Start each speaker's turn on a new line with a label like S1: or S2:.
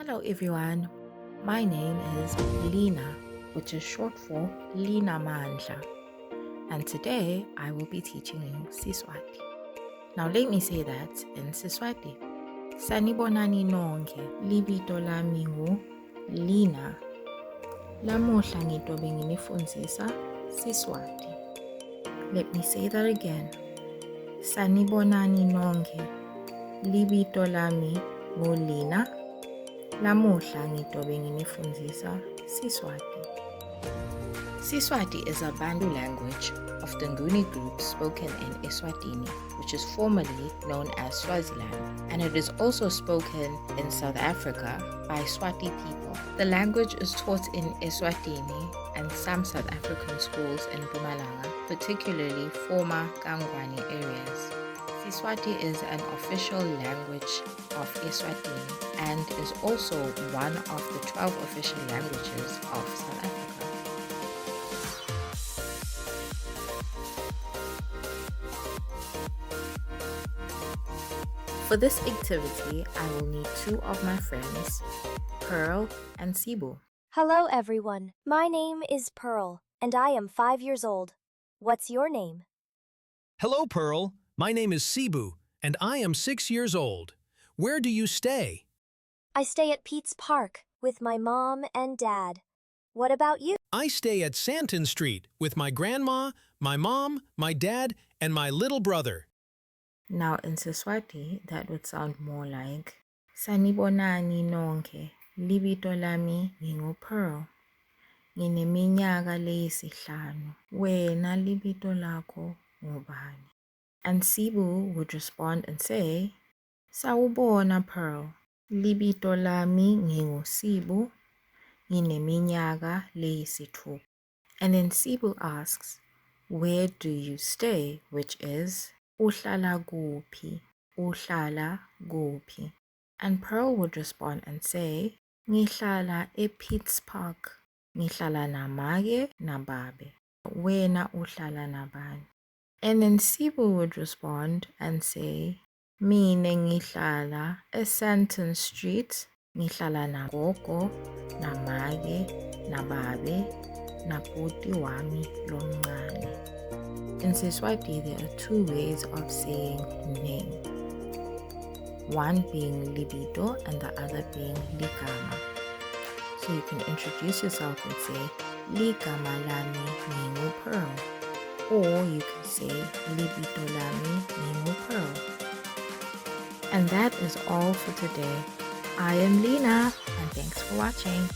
S1: Hello everyone, my name is Lina, which is short for Lina Mandla, and today I will be teaching you Siswati. Now let me say that in Siswati. Sanibonani nonke, libito lami ngu Lina. Lamuhla ngitobe nginifundzisa Siswati. Let me say that again. Sanibonani nonke, libito lami ngu Lina. Lamuhla ngitobe nginifundzisa Siswati. Siswati is a Bantu language of the Nguni group spoken in Eswatini, which is formerly known as Swaziland, and it is also spoken in South Africa by Swati people. The language is taught in Eswatini and some South African schools in Mpumalanga, particularly former Kangwani areas. Siswati is an official language of Eswatini and is also one of the 12 official languages of South Africa. For this activity, I will need two of my friends, Pearl and Sibu.
S2: Hello everyone, my name is Pearl and I am 5 years old. What's your name?
S3: Hello, Pearl. My name is Sibu, and I am 6 years old. Where do you stay?
S2: I stay at Pete's Park with my mom and dad. What about you?
S3: I stay at Santon Street with my grandma, my mom, my dad, and my little brother.
S1: Now in Siswati, that would sound more like Sanibonani nonke, libito lami ngingu Pearl. Ngineminyaka leyisihlanu. Wena libito lakho ngubani? And Sibu would respond and say, Sawubona Pearl, libito lami ngingu Sibu, ngineminyaka leyisithupha. And then Sibu asks, where do you stay? Which is, uhlala kuphi? Uhlala kuphi? And Pearl would respond and say, ngihlala ePete's Park. Ngihlala namake nababe. Wena uhlala nabani? And then Sibu would respond and say, Mine ngihlala eSanton Street, ngihlala nagogo, namake, nababe, naputi wami lomncane. In Siswati, there are two ways of saying name. One being libito and the other being ligama. So you can introduce yourself and say, ligama lami ngingu Pearl. Or you can say, libito lami ngingu Pearl. And that is all for today. I am Lina, and thanks for watching.